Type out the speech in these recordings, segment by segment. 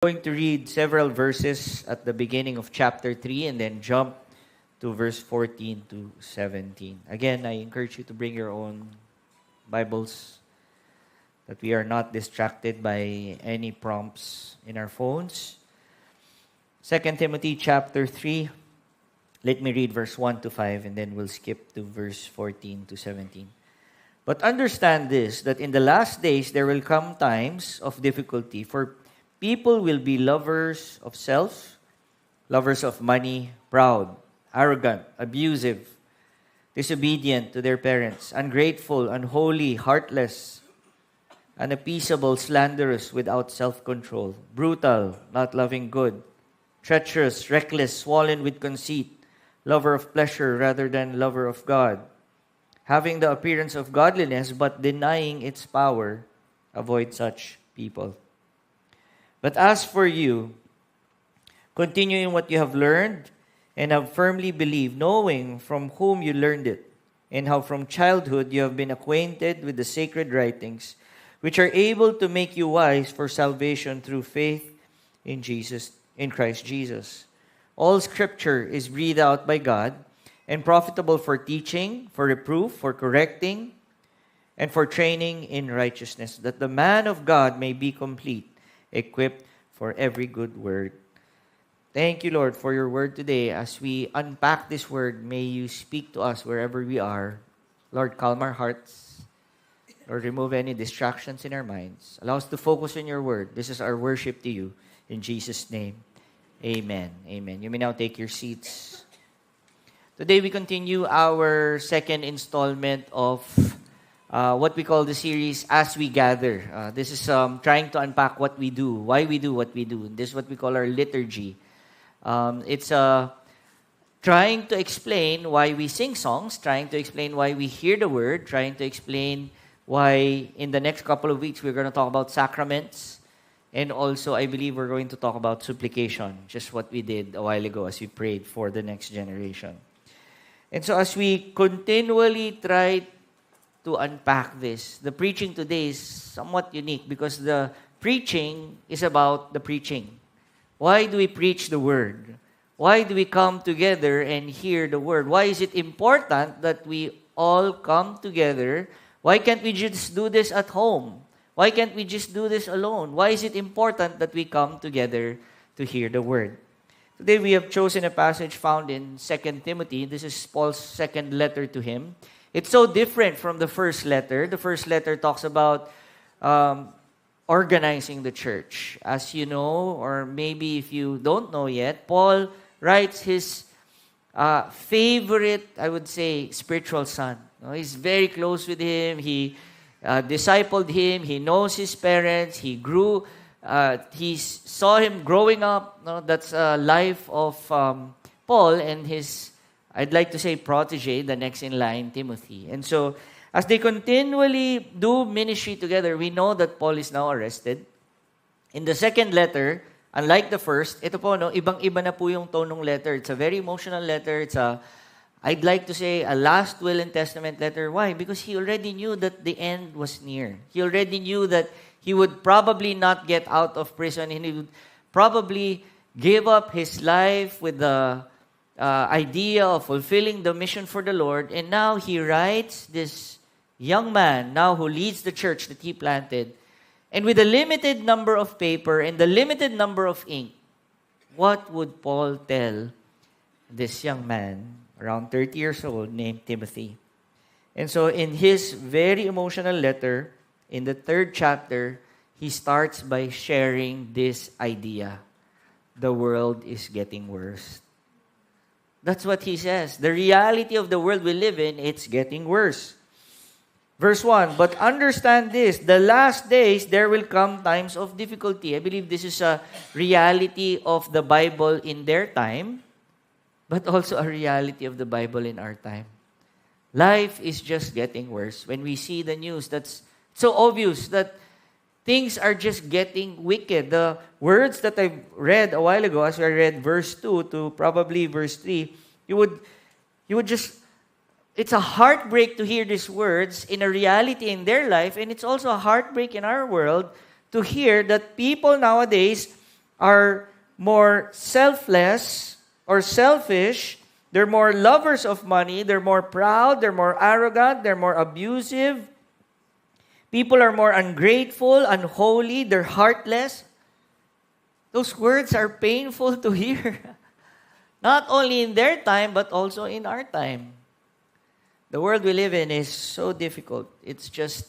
Going to read several verses at the beginning of chapter 3 and then jump to verse 14 to 17. Again, I encourage you to bring your own Bibles, that we are not distracted by any prompts in our phones. 2 Timothy chapter 3, let me read verse 1 to 5 and then we'll skip to verse 14 to 17. But understand this, that in the last days there will come times of difficulty, for people will be lovers of self, lovers of money, proud, arrogant, abusive, disobedient to their parents, ungrateful, unholy, heartless, unappeasable, slanderous, without self-control, brutal, not loving good, treacherous, reckless, swollen with conceit, lover of pleasure rather than lover of God, having the appearance of godliness but denying its power. Avoid such people. But as for you, continue in what you have learned and have firmly believed, knowing from whom you learned it, and how from childhood you have been acquainted with the sacred writings, which are able to make you wise for salvation through faith in Christ Jesus. All Scripture is breathed out by God and profitable for teaching, for reproof, for correcting, and for training in righteousness, that the man of God may be complete, equipped for every good word. Thank you, Lord, for your word today. As we unpack this word, may you speak to us wherever we are. Lord, calm our hearts. Lord, remove any distractions in our minds. Allow us to focus on your word. This is our worship to you. In Jesus' name, amen. Amen. You may now take your seats. Today we continue our second installment of what we call the series As We Gather. This is trying to unpack what we do, why we do what we do. This is what we call our liturgy. It's trying to explain why we sing songs, trying to explain why we hear the word, trying to explain why in the next couple of weeks we're going to talk about sacraments. And also, I believe we're going to talk about supplication, just what we did a while ago as we prayed for the next generation. And so as we continually try to unpack this, the preaching today is somewhat unique because the preaching is about the preaching. Why do we preach the word? Why do we come together and hear the word? Why is it important that we all come together? Why can't we just do this at home? Why can't we just do this alone? Why is it important that we come together to hear the word? Today we have chosen a passage found in 2 Timothy. This is Paul's second letter to him. It's so different from the first letter. The first letter talks about organizing the church. As you know, or maybe if you don't know yet, Paul writes his favorite, I would say, spiritual son. He's very close with him. He discipled him. He knows his parents. He grew. He saw him growing up. That's a life of Paul and his, I'd like to say, protege, the next in line, Timothy. And so, as they continually do ministry together, we know that Paul is now arrested. In the second letter, unlike the first, ito po, ibang-iba na po yung tone ng letter. It's a very emotional letter. It's I'd like to say, a last will and testament letter. Why? Because he already knew that the end was near. He already knew that he would probably not get out of prison, and he would probably give up his life with the idea of fulfilling the mission for the Lord. And now he writes this young man, now who leads the church that he planted, and with a limited number of paper and the limited number of ink, what would Paul tell this young man, around 30 years old, named Timothy? And so in his very emotional letter, in the third chapter, he starts by sharing this idea. The world is getting worse. That's what he says. The reality of the world we live in, it's getting worse. Verse 1, but understand this, the last days there will come times of difficulty. I believe this is a reality of the Bible in their time, but also a reality of the Bible in our time. Life is just getting worse. When we see the news, that's so obvious that things are just getting wicked. The words that I read a while ago, as I read verse 2 to probably verse 3, you would just, it's a heartbreak to hear these words in a reality in their life, and it's also a heartbreak in our world to hear that people nowadays are more selfless or selfish. They're more lovers of money. They're more proud. They're more arrogant. They're more abusive. People are more ungrateful, unholy. They're heartless. Those words are painful to hear. Not only in their time, but also in our time. The world we live in is so difficult. It's just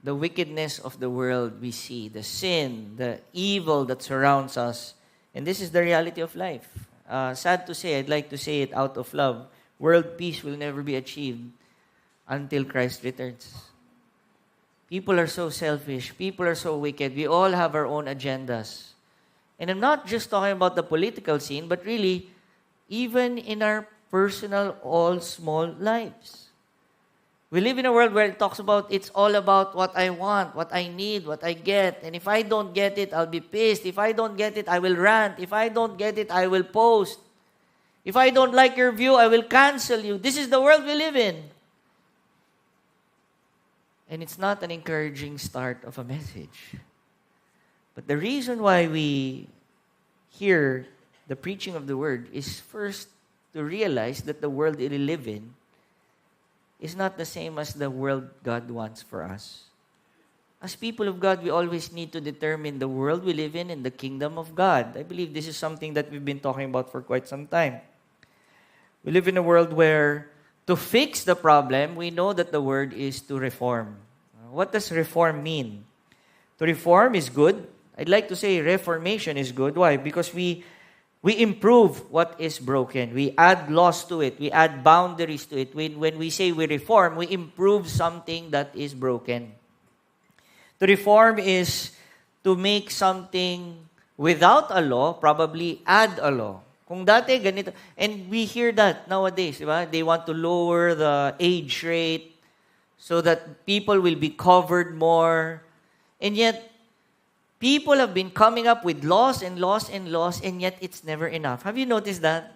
the wickedness of the world we see, the sin, the evil that surrounds us. And this is the reality of life. Sad to say, I'd like to say it out of love. World peace will never be achieved until Christ returns. People are so selfish. People are so wicked. We all have our own agendas. And I'm not just talking about the political scene, but really, even in our personal, all small lives. We live in a world where it talks about it's all about what I want, what I need, what I get. And if I don't get it, I'll be pissed. If I don't get it, I will rant. If I don't get it, I will post. If I don't like your view, I will cancel you. This is the world we live in. And it's not an encouraging start of a message. But the reason why we hear the preaching of the word is first to realize that the world we live in is not the same as the world God wants for us. As people of God, we always need to determine the world we live in and the kingdom of God. I believe this is something that we've been talking about for quite some time. We live in a world where to fix the problem, we know that the word is to reform. What does reform mean? To reform is good. I'd like to say reformation is good. Why? Because we improve what is broken. We add laws to it. We add boundaries to it. When we say we reform, we improve something that is broken. To reform is to make something without a law, probably add a law. Kung dati, ganito. And we hear that nowadays. Diba? They want to lower the age rate so that people will be covered more. And yet, people have been coming up with laws and laws and laws, and yet it's never enough. Have you noticed that?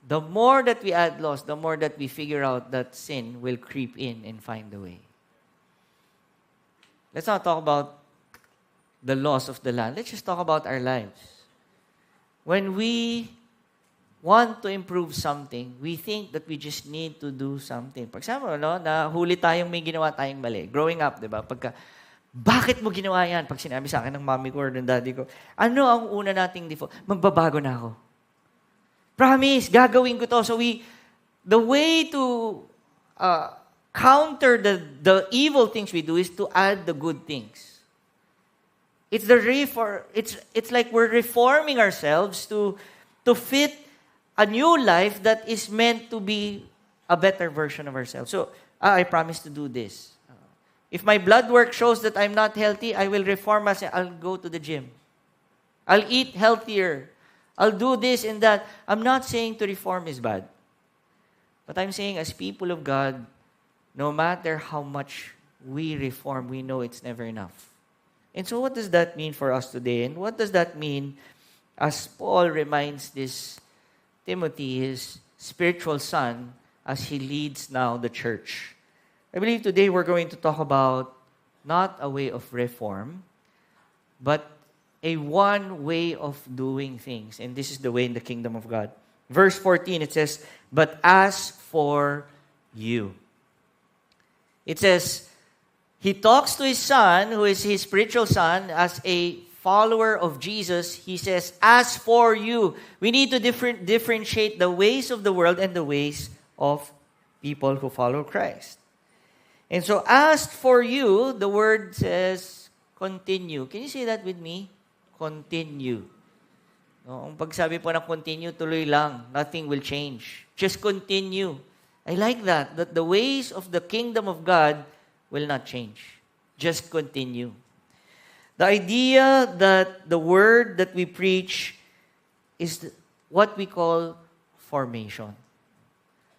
The more that we add laws, the more that we figure out that sin will creep in and find a way. Let's not talk about the laws of the land. Let's just talk about our lives. When we want to improve something, we think that we just need to do something. For example, nahuli tayong may ginawa tayong mali. Growing up, di ba? Bakit mo ginawa yan? Pag sinabi sa akin ng mami ko or ng daddy ko, ano ang una nating default? Magbabago na ako. Promise, gagawin ko to. So the way to counter the evil things we do is to add the good things. It's it's like we're reforming ourselves to fit a new life that is meant to be a better version of ourselves. So, I promise to do this. If my blood work shows that I'm not healthy, I will reform myself. I'll go to the gym. I'll eat healthier. I'll do this and that. I'm not saying to reform is bad. But I'm saying as people of God, no matter how much we reform, we know it's never enough. And so what does that mean for us today? And what does that mean as Paul reminds this Timothy, his spiritual son, as he leads now the church? I believe today we're going to talk about not a way of reform, but a one way of doing things. And this is the way in the kingdom of God. Verse 14, it says, "But as for you." It says, he talks to his son, who is his spiritual son, as a follower of Jesus. He says, as for you. We need to differentiate the ways of the world and the ways of people who follow Christ. And so, as for you, the word says, continue. Can you say that with me? Continue. No, ang pagsabi po ng continue, tuloy lang. Nothing will change. Just continue. I like that the ways of the kingdom of God will not change. Just continue. The idea that the word that we preach is what we call formation.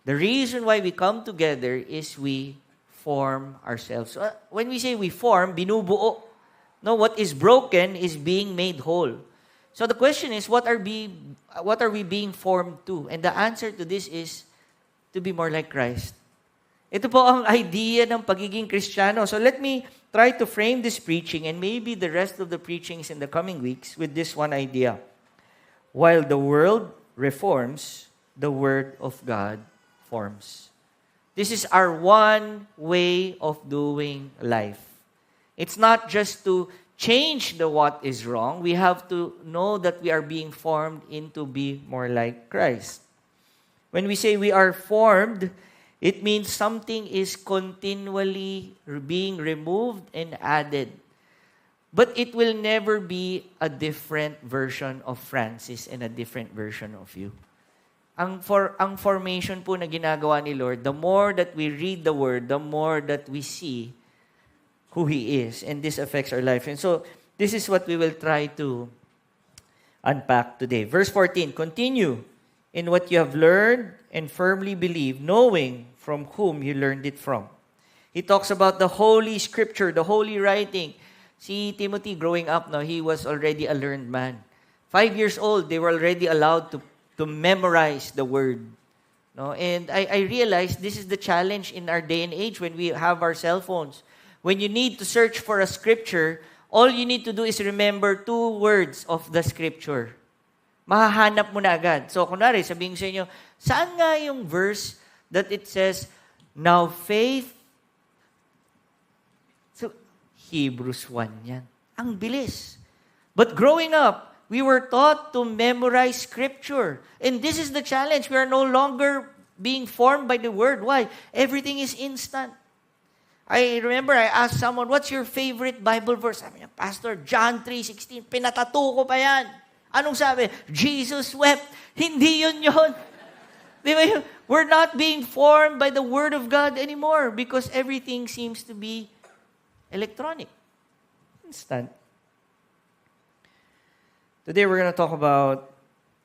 The reason why we come together is we form ourselves. So, when we say we form, binubuo. No, what is broken is being made whole. So the question is, what are we being formed to? And the answer to this is to be more like Christ. Ito po ang idea ng pagiging Kristiyano. So let me try to frame this preaching and maybe the rest of the preachings in the coming weeks with this one idea. While the world reforms, the Word of God forms. This is our one way of doing life. It's not just to change the what is wrong. We have to know that we are being formed into be more like Christ. When we say we are formed, it means something is continually being removed and added. But it will never be a different version of Francis and a different version of you. Ang formation po na ginagawa ni Lord, the more that we read the Word, the more that we see who He is. And this affects our life. And so, this is what we will try to unpack today. Verse 14, continue in what you have learned and firmly believe, knowing from whom you learned it from. He talks about the Holy Scripture, the Holy Writing. Si Timothy, growing up, no, he was already a learned man. 5 years old, they were already allowed to memorize the Word. No? And I realized this is the challenge in our day and age when we have our cell phones. When you need to search for a Scripture, all you need to do is remember 2 words of the Scripture. Mahahanap mo na agad. So, kunwari, sabihin sa inyo, saan nga yung verse that it says, now faith, so, Hebrews 1 yan. Ang bilis. But growing up, we were taught to memorize Scripture. And this is the challenge. We are no longer being formed by the Word. Why? Everything is instant. I remember I asked someone, what's your favorite Bible verse? Sabi niya, Pastor, John 3:16. Pinatato ko pa yan. Anong sabi? Jesus wept. Hindi yun. Di ba yun? We're not being formed by the Word of God anymore because everything seems to be electronic. Instant. Today we're going to talk about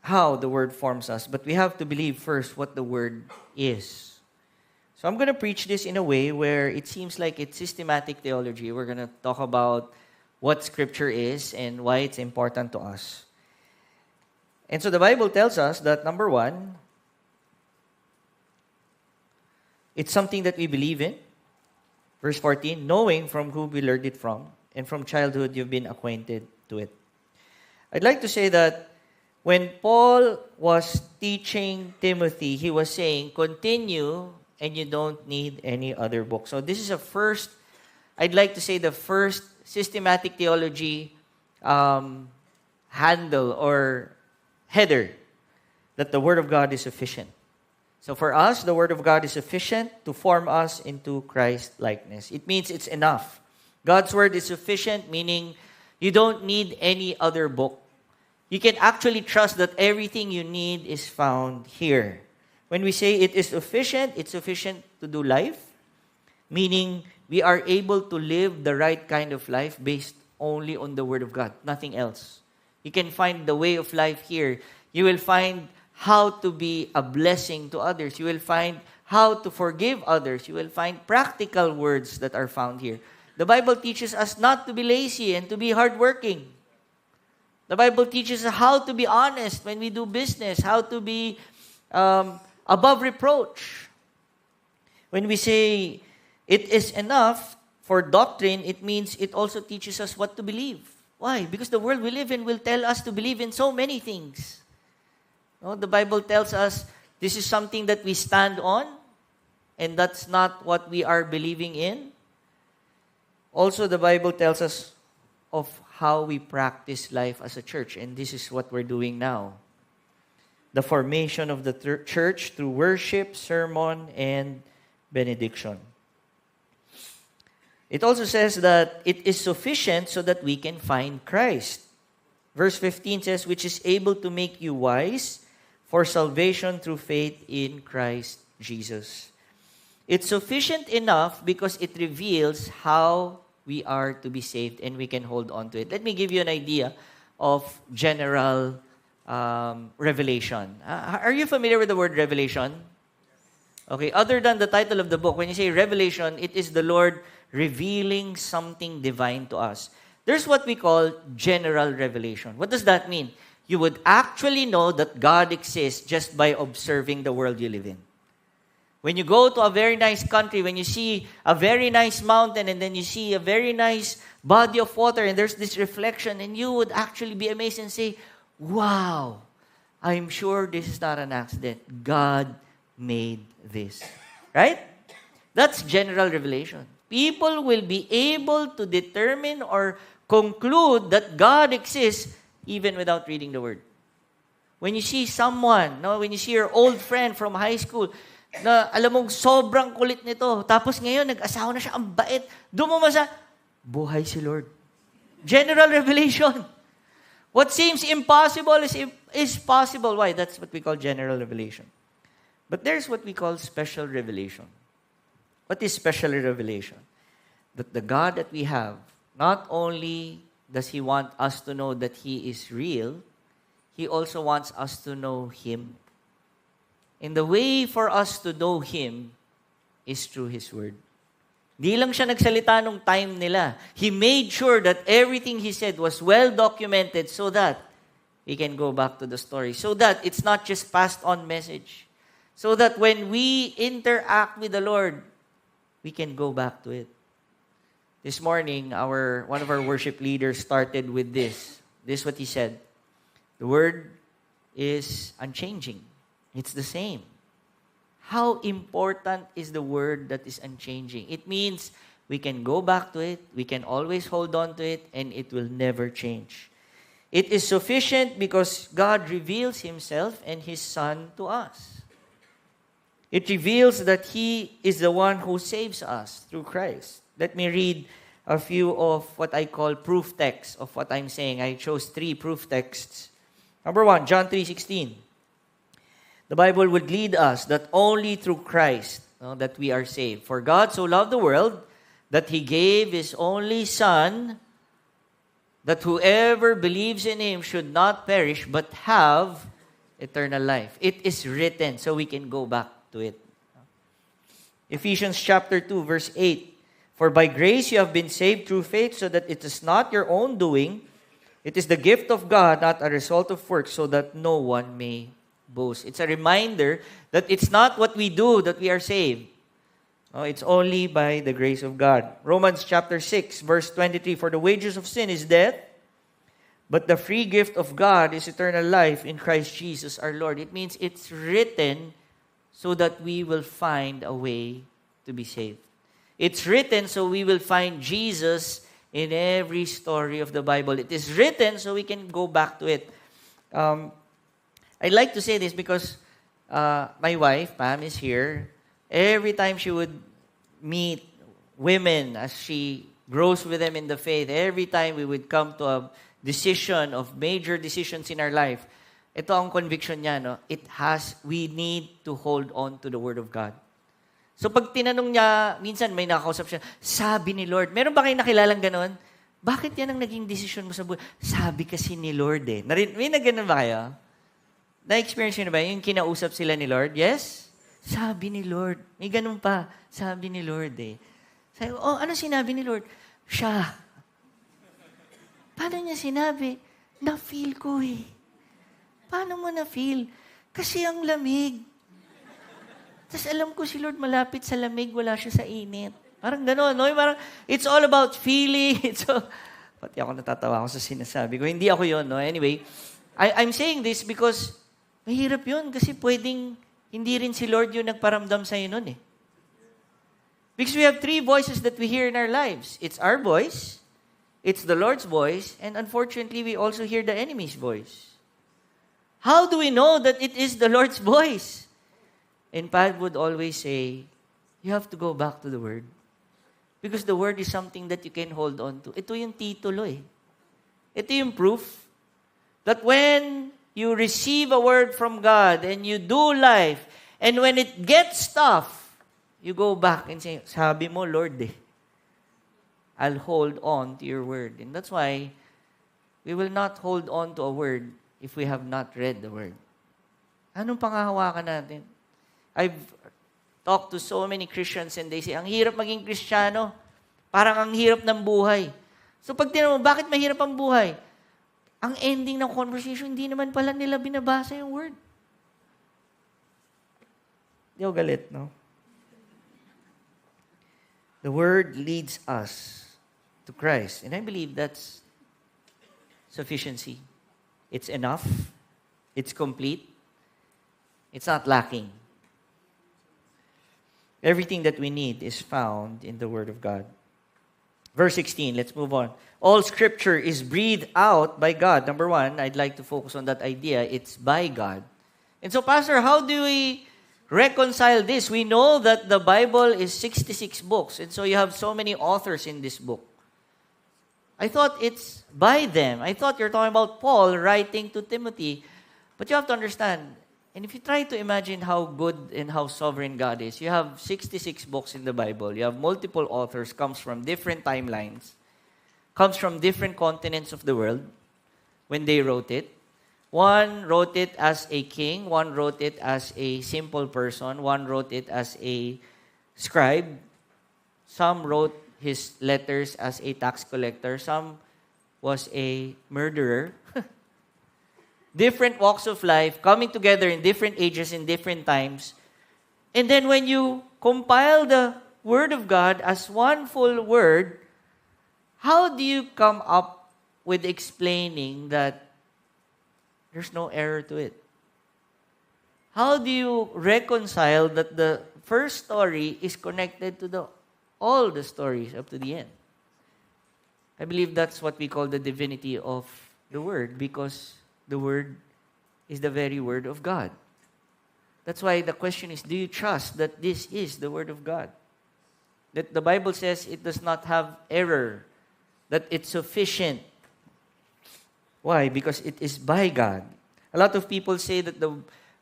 how the Word forms us, but we have to believe first what the Word is. So I'm going to preach this in a way where it seems like it's systematic theology. We're going to talk about what Scripture is and why it's important to us. And so the Bible tells us that, number one, it's something that we believe in. Verse 14, knowing from whom we learned it from, and from childhood you've been acquainted to it. I'd like to say that when Paul was teaching Timothy, he was saying, continue and you don't need any other book. So this is I'd like to say the first systematic theology handle or header, that the Word of God is sufficient. So for us, the Word of God is sufficient to form us into Christ-likeness. It means it's enough. God's Word is sufficient, meaning you don't need any other book. You can actually trust that everything you need is found here. When we say it is sufficient, it's sufficient to do life, meaning we are able to live the right kind of life based only on the Word of God, nothing else. You can find the way of life here. You will find how to be a blessing to others. You will find how to forgive others. You will find practical words that are found here. The Bible teaches us not to be lazy and to be hardworking. The Bible teaches us how to be honest when we do business, how to be above reproach. When we say it is enough for doctrine, it means it also teaches us what to believe. Why? Because the world we live in will tell us to believe in so many things. No, the Bible tells us this is something that we stand on, and that's not what we are believing in. Also, the Bible tells us of how we practice life as a church, and this is what we're doing now. The formation of the church through worship, sermon, and benediction. It also says that it is sufficient so that we can find Christ. Verse 15 says, which is able to make you wise for salvation through faith in Christ Jesus. It's sufficient enough because it reveals how we are to be saved and we can hold on to it. Let me give you an idea of general revelation. Are you familiar with the word revelation? Okay, other than the title of the book, when you say revelation, it is the Lord revealing something divine to us. There's what we call general revelation. What does that mean? You would actually know that God exists just by observing the world you live in. When you go to a very nice country, when you see a very nice mountain, and then you see a very nice body of water, and there's this reflection, and you would actually be amazed and say, wow, I'm sure this is not an accident. God made this. Right? That's general revelation. People will be able to determine or conclude that God exists even without reading the Word. When you see someone, no, when you see your old friend from high school, na alam mong sobrang kulit nito, tapos ngayon nag-asawa na siya, ang bait, doon mo masa, buhay si Lord. General revelation. What seems impossible is possible. Why? That's what we call general revelation. But there's what we call special revelation. What is special revelation? That the God that we have, not only does He want us to know that He is real, He also wants us to know Him. And the way for us to know Him is through His Word. Di lang siya nagsalita nung time nila. He made sure that everything He said was well documented so that we can go back to the story. So that it's not just passed on message. So that when we interact with the Lord, we can go back to it. This morning, one of our worship leaders started with this. This is what he said. The Word is unchanging. It's the same. How important is the Word that is unchanging? It means we can go back to it, we can always hold on to it, and it will never change. It is sufficient because God reveals Himself and His Son to us. It reveals that He is the one who saves us through Christ. Let me read a few of what I call proof texts of what I'm saying. I chose 3 proof texts. Number 1, John 3:16. The Bible would lead us that only through Christ that we are saved. For God so loved the world that He gave His only Son, that whoever believes in Him should not perish but have eternal life. It is written, so we can go back to it. Ephesians chapter 2, verse 8. For by grace you have been saved through faith, so that it is not your own doing. It is the gift of God, not a result of works, so that no one may boast. It's a reminder that it's not what we do that we are saved. It's only by the grace of God. Romans chapter 6, verse 23. For the wages of sin is death, but the free gift of God is eternal life in Christ Jesus our Lord. It means it's written so that we will find a way to be saved. It's written so we will find Jesus in every story of the Bible. It is written so we can go back to it. I'd like to say this because my wife, Pam, is here. Every time she would meet women as she grows with them in the faith, every time we would come to a decision of major decisions in our life, ito ang conviction niya, no? We need to hold on to the Word of God. So pag tinanong niya, minsan may nakausap siya, sabi ni Lord, meron ba kayong nakilalang ganon? Bakit yan ang naging decision mo sa buhay? Sabi kasi ni Lord eh. May na ganon ba kayo? Na-experience nyo na ba? Yung kinausap sila ni Lord? Yes? Sabi ni Lord. May ganun pa. Sabi ni Lord eh. Sabi ko, ano sinabi ni Lord? Siya. Paano niya sinabi? Na-feel ko eh. Paano mo na-feel? Kasi ang lamig. Tapos alam ko si Lord malapit sa lamig, wala siya sa init. Parang gano'n, no? Parang, it's all about feeling. Pati ako natatawa ako sa sinasabi ko. Hindi ako yon, no? Anyway, I'm saying this because mahirap yun kasi pwedeng hindi rin si Lord yung nagparamdam sa'yo nun eh. Because we have 3 voices that we hear in our lives. It's our voice, it's the Lord's voice, and unfortunately, we also hear the enemy's voice. How do we know that it is the Lord's voice? And Pat would always say, you have to go back to the Word. Because the Word is something that you can hold on to. Ito yung titulo eh. Ito yung proof that when you receive a word from God and you do life, and when it gets tough, you go back and say, sabi mo, Lord eh, I'll hold on to your Word. And that's why we will not hold on to a word if we have not read the Word. Anong panghahawakan natin? I've talked to so many Christians and they say, ang hirap maging Kristiyano. Parang ang hirap ng buhay. So pag tinanong mo, bakit mahirap ang buhay? Ang ending ng conversation, hindi naman pala nila binabasa yung Word. Di ako galit, no? The Word leads us to Christ. And I believe that's sufficiency. It's enough. It's complete. It's not lacking. Everything that we need is found in the Word of God. Verse 16, let's move on. All Scripture is breathed out by God. Number one, I'd like to focus on that idea. It's by God. And so, Pastor, how do we reconcile this? We know that the Bible is 66 books. And so you have so many authors in this book. I thought it's by them. I thought you're talking about Paul writing to Timothy. But you have to understand, and if you try to imagine how good and how sovereign God is, you have 66 books in the Bible. You have multiple authors, comes from different timelines, comes from different continents of the world when they wrote it. One wrote it as a king, one wrote it as a simple person, one wrote it as a scribe. Some wrote his letters as a tax collector. Some was a murderer. Different walks of life coming together in different ages, in different times. And then when you compile the Word of God as one full word, how do you come up with explaining that there's no error to it? How do you reconcile that the first story is connected to all the stories up to the end? I believe that's what we call the divinity of the Word, because the Word is the very Word of God. That's why the question is, do you trust that this is the Word of God? That the Bible says it does not have error, that it's sufficient. Why? Because it is by God. A lot of people say that the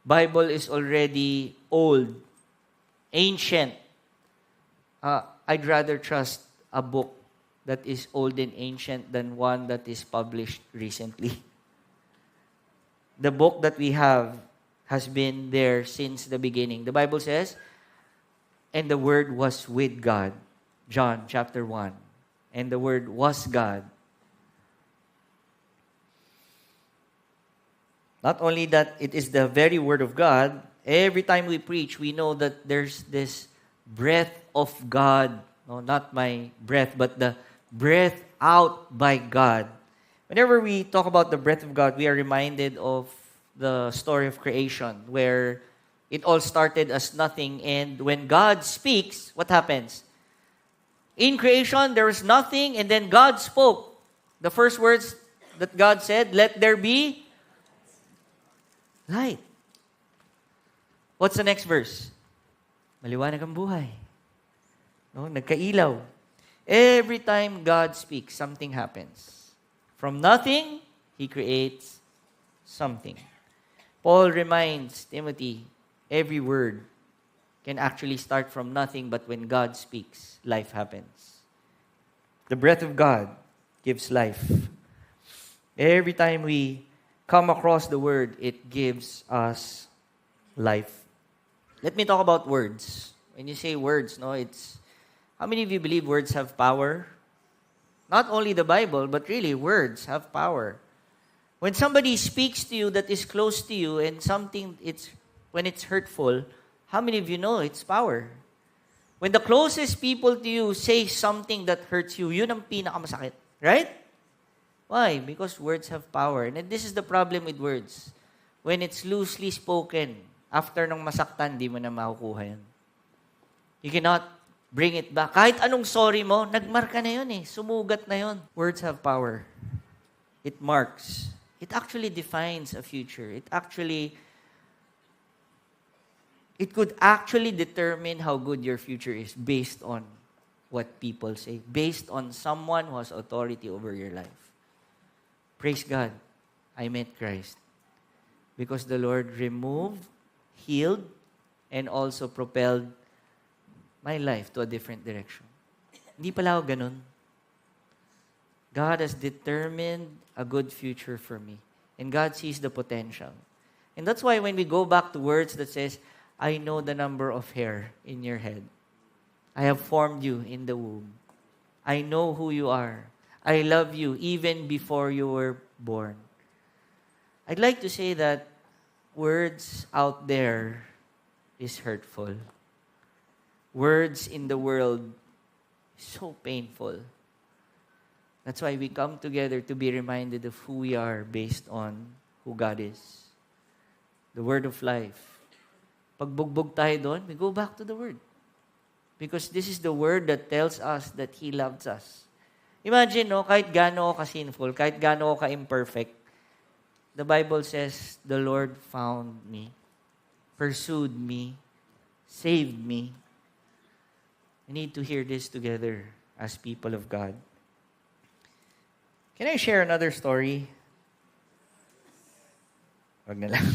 Bible is already old, ancient. I'd rather trust a book that is old and ancient than one that is published recently. The book that we have has been there since the beginning. The Bible says, and the Word was with God. John chapter 1. And the Word was God. Not only that it is the very Word of God, every time we preach, we know that there's this breath of God. No, not my breath, but the breath out by God. Whenever we talk about the breath of God, we are reminded of the story of creation, where it all started as nothing, and when God speaks, what happens? In creation, there was nothing, and then God spoke. The first words that God said, let there be light. What's the next verse? Maliwanag ang buhay. No, nagkailaw. Every time God speaks, something happens. From nothing, He creates something. Paul reminds Timothy, every word can actually start from nothing, but when God speaks, life happens. The breath of God gives life. Every time we come across the Word, it gives us life. Let me talk about words. When you say words, it's how many of you believe words have power? Not only the Bible, but really words have power. When somebody speaks to you that is close to you and when it's hurtful, how many of you know it's power? When the closest people to you say something that hurts you, yun ang pinakamasakit. Right? Why? Because words have power. And this is the problem with words. When it's loosely spoken, after nung masaktan, di mo na makukuha yan. You cannot bring it back. Kahit anong sorry mo, nagmarka na yun eh. Sumugat na yun. Words have power. It marks. It actually defines a future. It could actually determine how good your future is based on what people say, based on someone who has authority over your life. Praise God, I met Christ. Because the Lord removed, healed, and also propelled my life to a different direction. Hindi pala ako ganun. God has determined a good future for me. And God sees the potential. And that's why when we go back to words that says, I know the number of hair in your head. I have formed you in the womb. I know who you are. I love you even before you were born. I'd like to say that words out there is hurtful. Words in the world So painful. That's why we come together to be reminded of who we are based on who God is. The Word of life. Pag bugbog tayo doon, we go back to the Word. Because this is the Word that tells us that He loves us. Imagine, no, kahit gaano ka sinful, kahit gaano ka imperfect, the Bible says, the Lord found me, pursued me, saved me. We need to hear this together as people of God. Can I share another story? Wag na lang.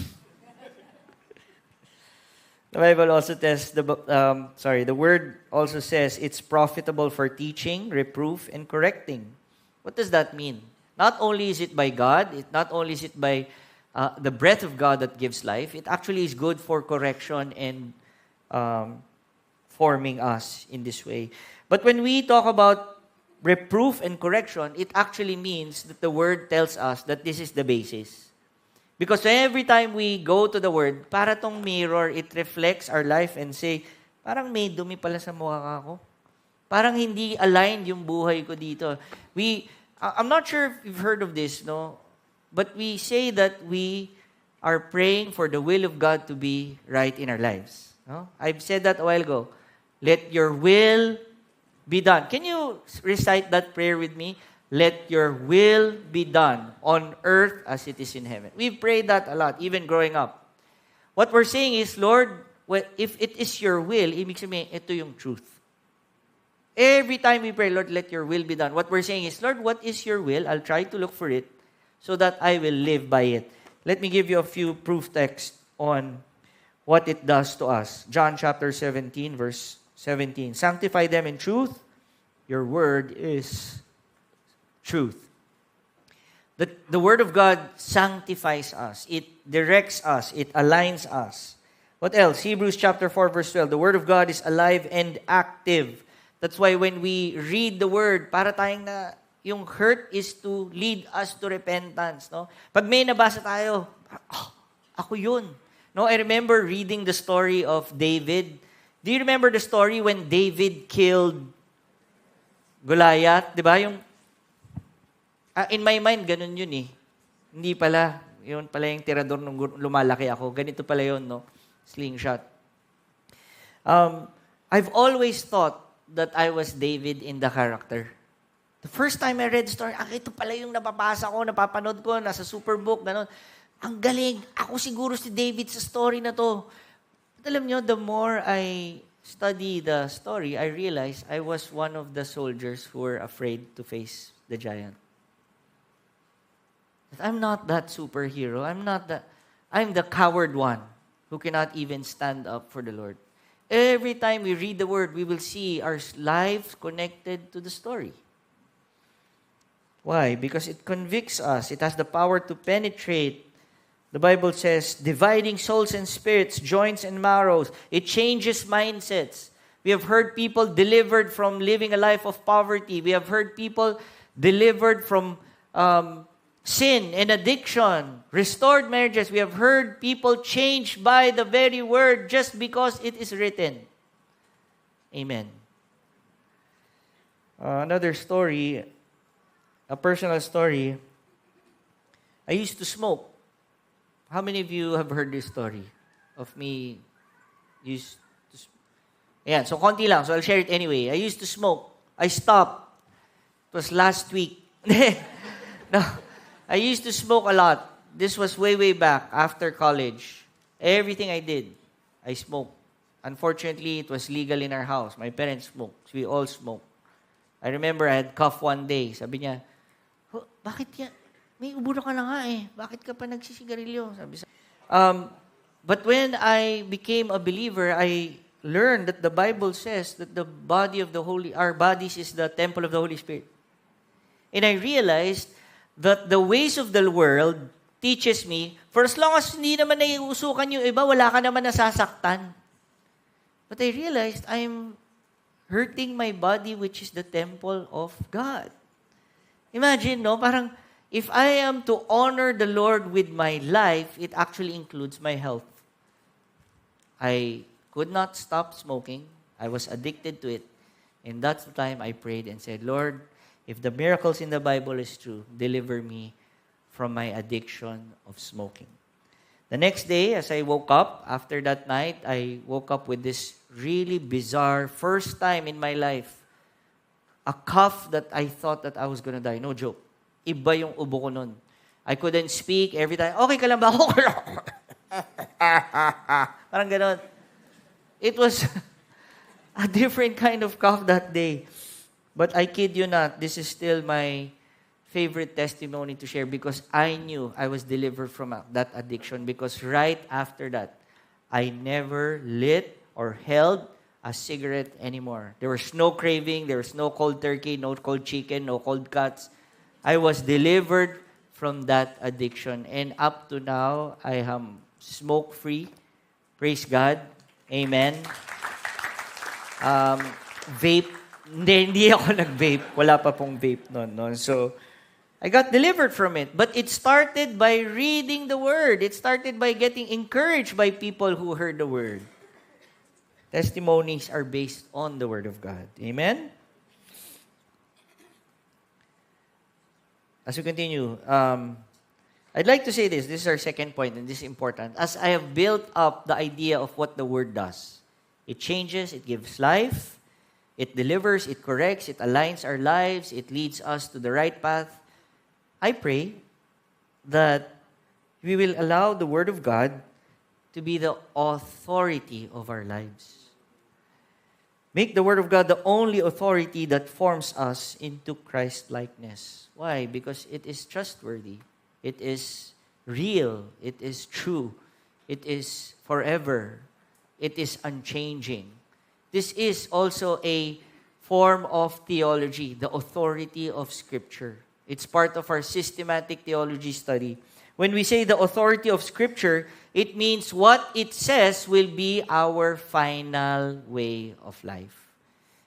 The Bible also says, the Word also says, it's profitable for teaching, reproof, and correcting. What does that mean? Not only is it by God, not only is it by the breath of God that gives life, it actually is good for correction and forming us in this way. But when we talk about reproof and correction, it actually means that the Word tells us that this is the basis. Because every time we go to the Word, para tong mirror, it reflects our life and say, parang may dumi pala sa mukha ko. Parang hindi aligned yung buhay ko dito. I'm not sure if you've heard of this, no? But we say that we are praying for the will of God to be right in our lives. No? I've said that a while ago. Let your will be done. Can you recite that prayer with me? Let your will be done on earth as it is in heaven. We've prayed that a lot, even growing up. What we're saying is, Lord, if it is your will, ibig sabihin, ito yung truth. Every time we pray, Lord, let your will be done. What we're saying is, Lord, what is your will? I'll try to look for it so that I will live by it. Let me give you a few proof texts on what it does to us. John chapter 17, verse 17. Sanctify them in truth. Your word is truth. The Word of God sanctifies us. It directs us. It aligns us. What else? Hebrews chapter 4, verse 12. The Word of God is alive and active. That's why when we read the Word, para tayong yung hurt is to lead us to repentance. No? Pag may nabasa tayo, ako yun. No, I remember reading the story of David. Do you remember the story when David killed Goliath? Di ba? In my mind, ganun yun eh. Hindi pala. Yun pala yung tirador nung lumalaki ako. Ganito pala yun, no? Slingshot. I've always thought that I was David in the character. The first time I read the story, ito pala yung napapasa ko, napapanood ko, nasa Superbook, ganun. Ang galing. Ako siguro si David sa story na to. But alam nyo, the more I study the story, I realized I was one of the soldiers who were afraid to face the giant. I'm not that superhero. I'm the coward one who cannot even stand up for the Lord. Every time we read the Word, we will see our lives connected to the story. Why? Because it convicts us. It has the power to penetrate. The Bible says, dividing souls and spirits, joints and marrows. It changes mindsets. We have heard people delivered from living a life of poverty. We have heard people delivered from sin and addiction, restored marriages. We have heard people changed by the very Word just because it is written. Amen. Another story, a personal story. I used to smoke. How many of you have heard this story of me used to smoke? Yeah, so konti lang. So I'll share it anyway. I used to smoke. I stopped. It was last week. No. I used to smoke a lot. This was way, way back after college. Everything I did, I smoked. Unfortunately, it was legal in our house. My parents smoked. So we all smoked. I remember I had cough one day. Sabi niya, bakit yan? May uburo ka na nga eh. Bakit ka pa nagsisigarilyo? Sabi sa but when I became a believer, I learned that the Bible says that the body of the our bodies is the temple of the Holy Spirit. And I realized that the ways of the world teaches me, for as long as hindi naman naiusukan yung iba, wala ka naman nasasaktan. But I realized I'm hurting my body, which is the temple of God. Imagine, no? Parang, if I am to honor the Lord with my life, it actually includes my health. I could not stop smoking. I was addicted to it. And that's the time I prayed and said, Lord, if the miracles in the Bible is true, deliver me from my addiction of smoking. The next day, as I woke up, after that night, I woke up with this really bizarre, first time in my life, a cough that I thought that I was gonna die. No joke. Iba yung ubo ko nun. I couldn't speak every time. Okay ka lang ba? Okay lang. Parang ganon. It was a different kind of cough that day. But I kid you not, this is still my favorite testimony to share because I knew I was delivered from that addiction because right after that, I never lit or held a cigarette anymore. There was no craving, there was no cold turkey, no cold chicken, no cold cuts. I was delivered from that addiction. And up to now, I am smoke-free. Praise God. Amen. Vape. Hindi ako nag-vape. Wala pa pong vape noon. So, I got delivered from it. But it started by reading the Word. It started by getting encouraged by people who heard the Word. Testimonies are based on the Word of God. Amen? As we continue, I'd like to say this. This is our second point, and this is important. As I have built up the idea of what the Word does, it changes, it gives life, it delivers, it corrects, it aligns our lives, it leads us to the right path. I pray that we will allow the Word of God to be the authority of our lives. Make the Word of God the only authority that forms us into Christ-likeness. Why? Because it is trustworthy. It is real. It is true. It is forever. It is unchanging. This is also a form of theology, the authority of Scripture. It's part of our systematic theology study. When we say the authority of Scripture, it means what it says will be our final way of life.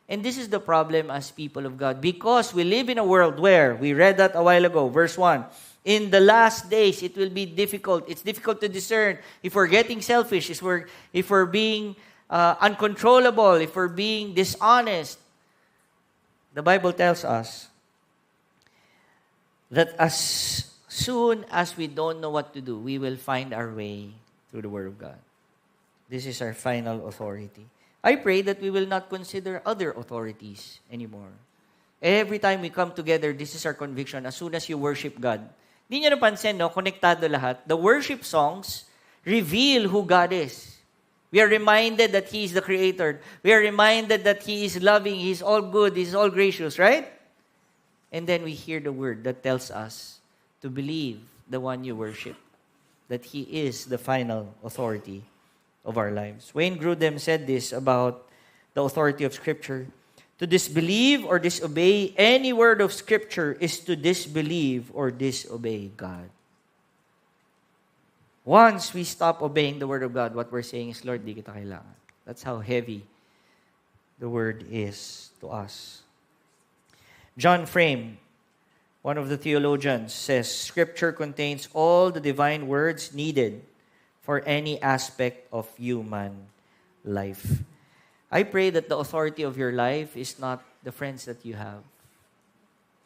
And this is the problem as people of God. Because we live in a world where, we read that a while ago, verse 1, in the last days, it will be difficult. It's difficult to discern if we're getting selfish, if we're being uncontrollable, if we're being dishonest. The Bible tells us that as soon as we don't know what to do, we will find our way through the Word of God. This is our final authority. I pray that we will not consider other authorities anymore. Every time we come together, this is our conviction. As soon as you worship God, di nyo napansin, no? Konektado lahat. The worship songs reveal who God is. We are reminded that He is the Creator. We are reminded that He is loving, He is all good, He is all gracious, right? And then we hear the word that tells us to believe the one you worship, that He is the final authority of our lives. Wayne Grudem said this about the authority of Scripture. To disbelieve or disobey any word of Scripture is to disbelieve or disobey God. Once we stop obeying the Word of God, what we're saying is, Lord, di kita kailangan. That's how heavy the Word is to us. John Frame, one of the theologians, says, Scripture contains all the divine words needed for any aspect of human life. I pray that the authority of your life is not the friends that you have.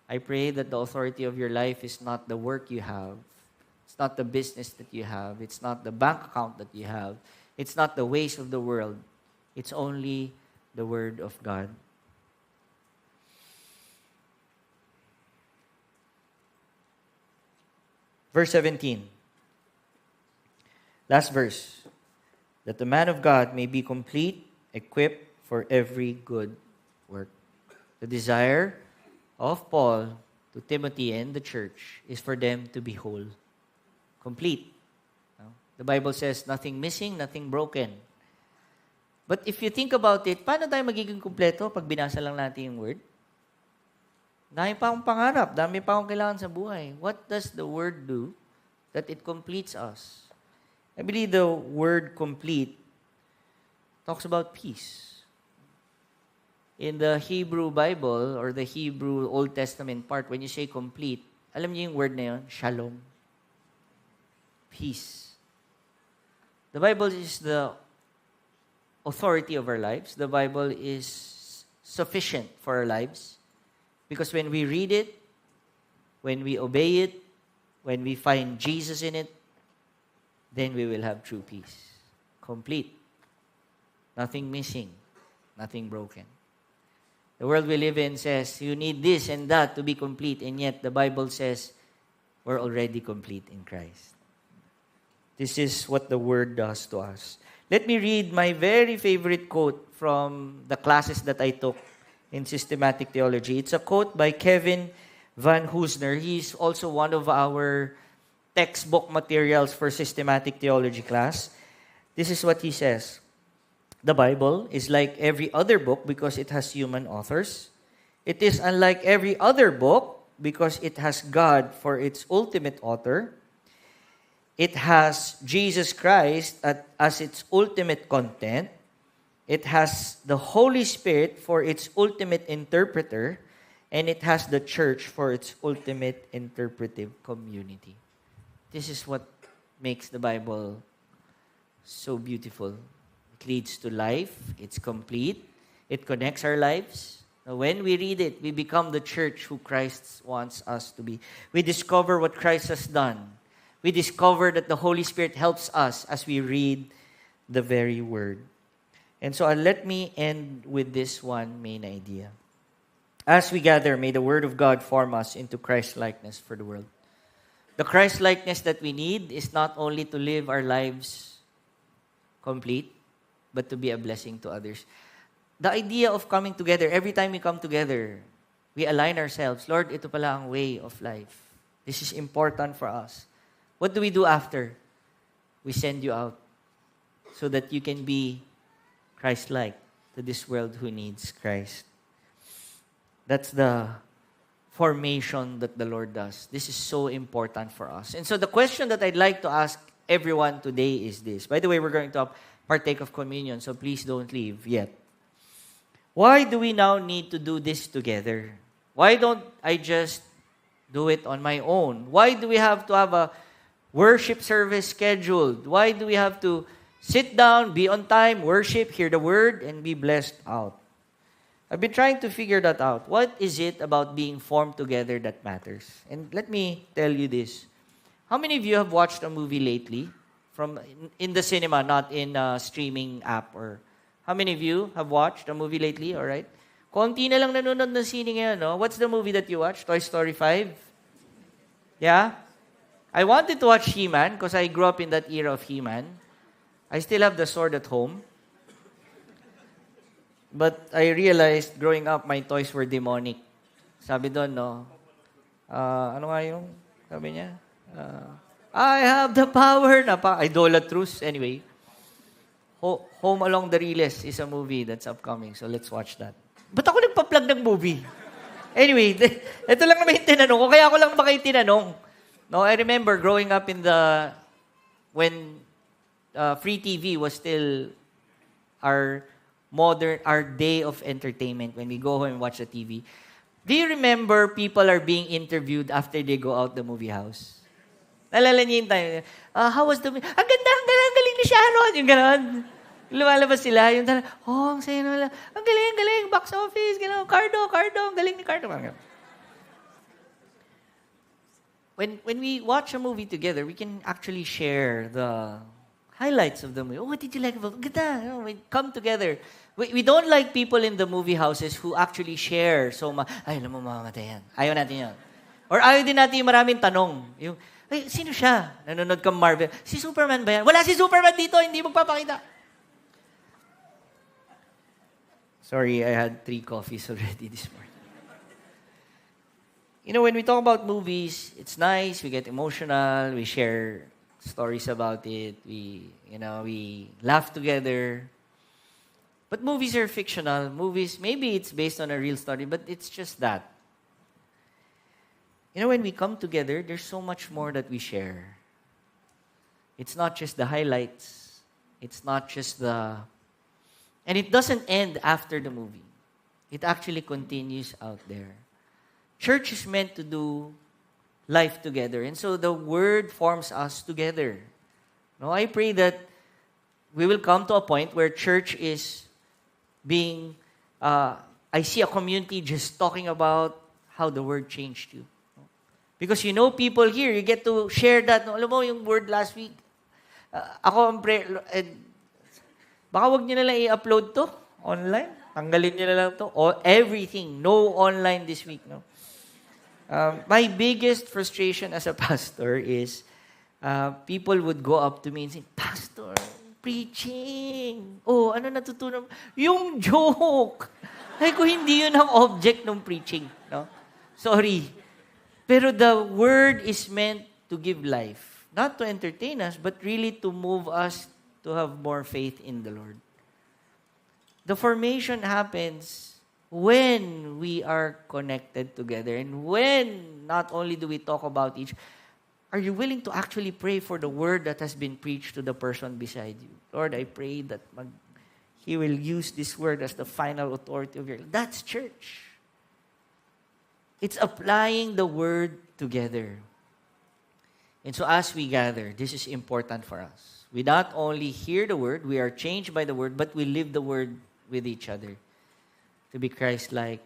I pray that the authority of your life is not the work you have. It's not the business that you have. It's not the bank account that you have. It's not the ways of the world. It's only the Word of God. Verse 17. Last verse. That the man of God may be complete, equipped for every good work. The desire of Paul to Timothy and the church is for them to be whole. Complete. The Bible says, nothing missing, nothing broken. But if you think about it, paano tayo magiging kumpleto pag binasa lang natin yung Word? Dami pa akong pangarap, dami pa akong kailangan sa buhay. What does the Word do that it completes us? I believe the word complete talks about peace. In the Hebrew Bible or the Hebrew Old Testament part, when you say complete, alam niyo yung word na yun? Shalom. Peace. The Bible is the authority of our lives. The Bible is sufficient for our lives. Because when we read it, when we obey it, when we find Jesus in it, then we will have true peace. Complete. Nothing missing. Nothing broken. The world we live in says, you need this and that to be complete. And yet, the Bible says, we're already complete in Christ. This is what the Word does to us. Let me read my very favorite quote from the classes that I took in systematic theology. It's a quote by Kevin Van Hoosner. He's also one of our textbook materials for systematic theology class. This is what he says. The Bible is like every other book because it has human authors. It is unlike every other book because it has God for its ultimate author. It has Jesus Christ as its ultimate content. It has the Holy Spirit for its ultimate interpreter. And it has the church for its ultimate interpretive community. This is what makes the Bible so beautiful. It leads to life. It's complete. It connects our lives. Now, when we read it, we become the church who Christ wants us to be. We discover what Christ has done. We discover that the Holy Spirit helps us as we read the very Word. And so let me end with this one main idea. As we gather, may the Word of God form us into Christ-likeness for the world. The Christ-likeness that we need is not only to live our lives complete, but to be a blessing to others. The idea of coming together, every time we come together, we align ourselves. Lord, ito pala ang way of life. This is important for us. What do we do after? We send you out so that you can be Christ-like to this world who needs Christ. That's the formation that the Lord does. This is so important for us. And so the question that I'd like to ask everyone today is this. By the way, we're going to partake of communion, so please don't leave yet. Why do we now need to do this together? Why don't I just do it on my own? Why do we have to have a worship service scheduled? Why do we have to sit down, be on time, worship, hear the word, and be blessed out? I've been trying to figure that out. What is it about being formed together that matters? And let me tell you this. How many of you have watched a movie lately? From in the cinema, not in a streaming app? Or how many of you have watched a movie lately? All right. Konti na lang nanonood ng sine ngayon, no? What's the movie that you watched? Toy Story 5? Yeah? I wanted to watch He-Man because I grew up in that era of He-Man. I still have the sword at home. But I realized growing up, my toys were demonic. Sabi doon, no? Ano nga yung sabi niya? I have the power na idolatrous. Anyway, Home Along the Riles is a movie that's upcoming. So let's watch that. Ba't ako nagpa-plug ng movie? Anyway, ito lang naman yung tinanong ko. Kaya ako lang ba kayo tinanong? No, I remember growing up when free TV was still our day of entertainment when we go home and watch the TV. Do you remember people are being interviewed after they go out the movie house? Nalala niyo yung time, how was the movie? Ang ganda, ang galing ni Sharon. Yung gano'n. Lumalabas sila, yung ang saya nila. Ang galing, box office, gano'n. Cardo, ang galing ni Cardo. When we watch a movie together, we can actually share the highlights of the movie. Oh, what did you like about it? Ganda. We come together. We don't like people in the movie houses who actually share so ay, alam mo, mamamatay yan. Ayaw natin yan. Or ayaw din natin yung maraming tanong. Yung, ay, sino siya? Nanonood kang Marvel. Si Superman ba yan? Wala si Superman dito, hindi magpapakita. Sorry, I had 3 coffees already this morning. You know, when we talk about movies, it's nice, we get emotional, we share stories about it, we laugh together. But movies are fictional. Movies, maybe it's based on a real story, but it's just that. You know, when we come together, there's so much more that we share. It's not just the highlights. It's not just and it doesn't end after the movie. It actually continues out there. Church is meant to do life together. And so the Word forms us together. No, I pray that we will come to a point where church is being, I see a community just talking about how the word changed you. Because you know people here, you get to share that. No? Alam mo, yung word last week, ako ang baka wag nyo na lang i-upload to online. Tanggalin nyo na lang to. Or everything. No online this week. No. My biggest frustration as a pastor is people would go up to me and say, Pastor, preaching. Oh, ano natutunan? Yung joke. Ay ko, hindi yun ang object ng preaching. No? Sorry. Pero the word is meant to give life. Not to entertain us, but really to move us to have more faith in the Lord. The formation happens when we are connected together and when not only do we talk about each, are you willing to actually pray for the word that has been preached to the person beside you? Lord, I pray that He will use this word as the final authority of your life. That's church. It's applying the word together. And so as we gather, this is important for us. We not only hear the word, we are changed by the word, but we live the word with each other to be Christ-like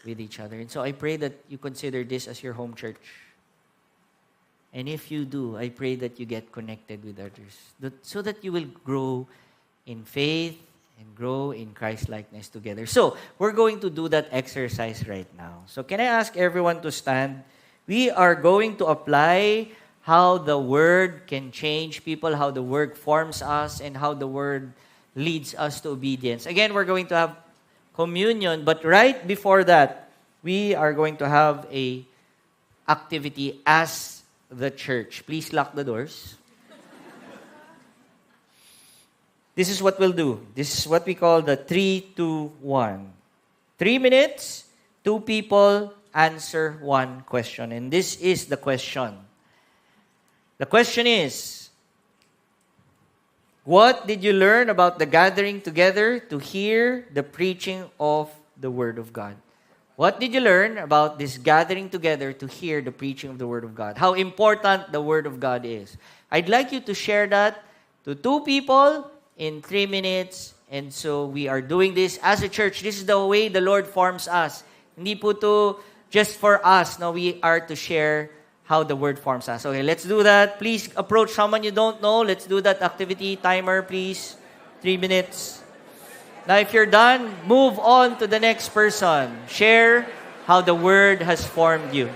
with each other. And so I pray that you consider this as your home church. And if you do, I pray that you get connected with others so that you will grow in faith and grow in Christ-likeness together. So, we're going to do that exercise right now. So, can I ask everyone to stand? We are going to apply how the Word can change people, how the Word forms us, and how the Word leads us to obedience. Again, we're going to have communion, but right before that, we are going to have a activity as the church. Please lock the doors. This is what we'll do. This is what we call the 3-2-1. 3 minutes, 2 people answer 1 question. And this is the question. The question is, what did you learn about the gathering together to hear the preaching of the Word of God? What did you learn about this gathering together to hear the preaching of the Word of God? How important the Word of God is. I'd like you to share that to 2 people in 3 minutes. And so we are doing this as a church. This is the way the Lord forms us. Hindi po to just for us. No, we are to share how the Word forms us. Okay, let's do that. Please approach someone you don't know. Let's do that activity. Timer, please. 3 minutes. Now, if you're done, move on to the next person. Share how the Word has formed you.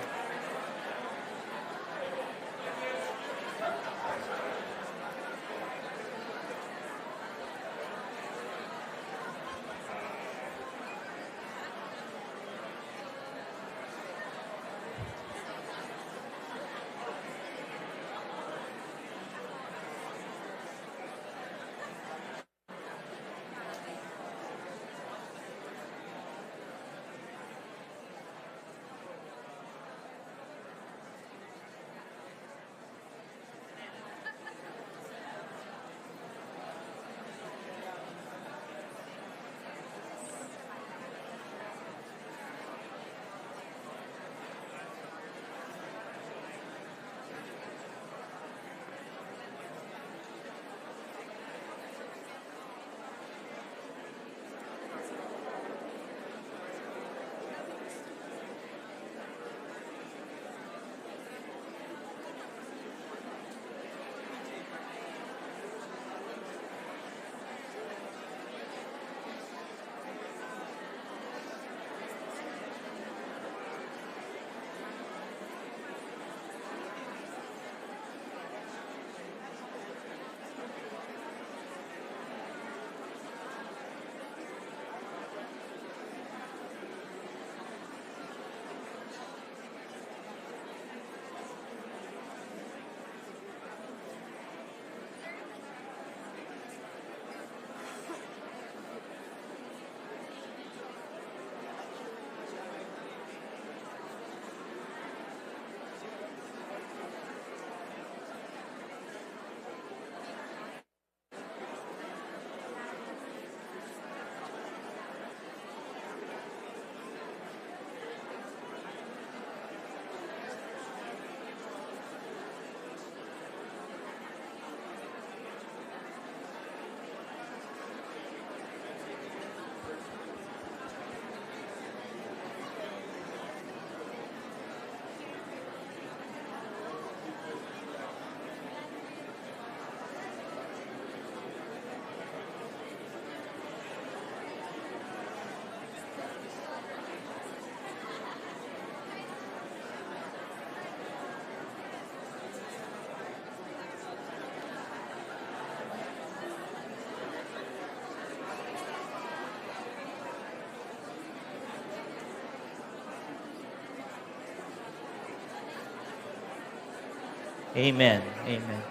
Amen. Amen.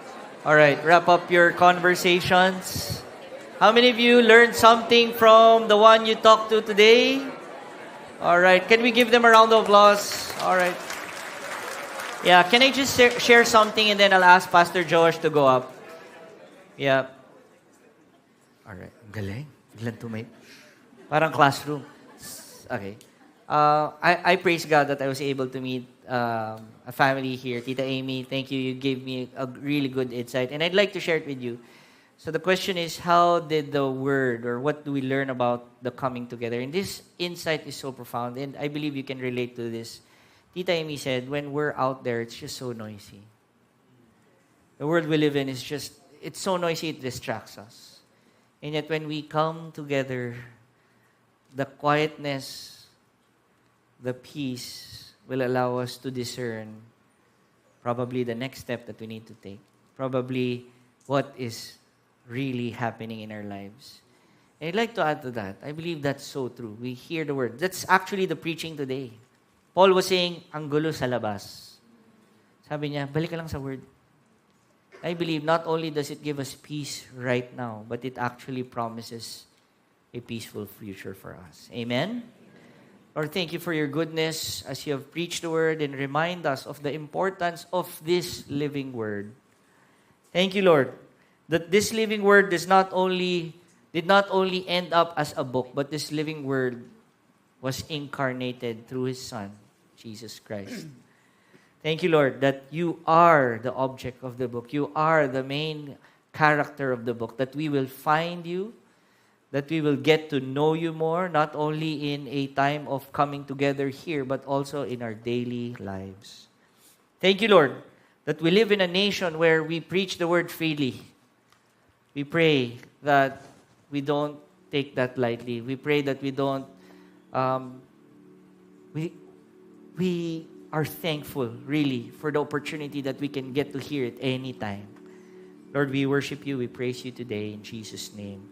All right, wrap up your conversations. How many of you learned something from the one you talked to today? All right, can we give them a round of applause? All right. Yeah, can I just share something and then I'll ask Pastor Josh to go up? Yeah. All right. Ang galing. Biglang tumay. Parang classroom. Okay. I praise God that I was able to meet a family here. Tita Amy, thank you. You gave me a really good insight. And I'd like to share it with you. So the question is, how did the word, or what do we learn about the coming together? And this insight is so profound, and I believe you can relate to this. Tita Amy said, when we're out there, it's just so noisy. The world we live in is just, it's so noisy, it distracts us. And yet when we come together, the quietness, the peace will allow us to discern probably the next step that we need to take. Probably what is really happening in our lives. And I'd like to add to that. I believe that's so true. We hear the word. That's actually the preaching today. Paul was saying, ang gulo sa labas. Sabi niya, balik ka lang sa word. I believe not only does it give us peace right now, but it actually promises a peaceful future for us. Amen? Lord, thank you for your goodness as you have preached the word and remind us of the importance of this living word. Thank you, Lord, that this living word did not only end up as a book, but this living word was incarnated through His Son, Jesus Christ. Thank you, Lord, that you are the object of the book. You are the main character of the book, that we will find you, that we will get to know you more, not only in a time of coming together here, but also in our daily lives. Thank you, Lord, that we live in a nation where we preach the word freely. We pray that we don't take that lightly. We pray that we don't, we are thankful, really, for the opportunity that we can get to hear it any time. Lord, we worship you, we praise you today in Jesus' name.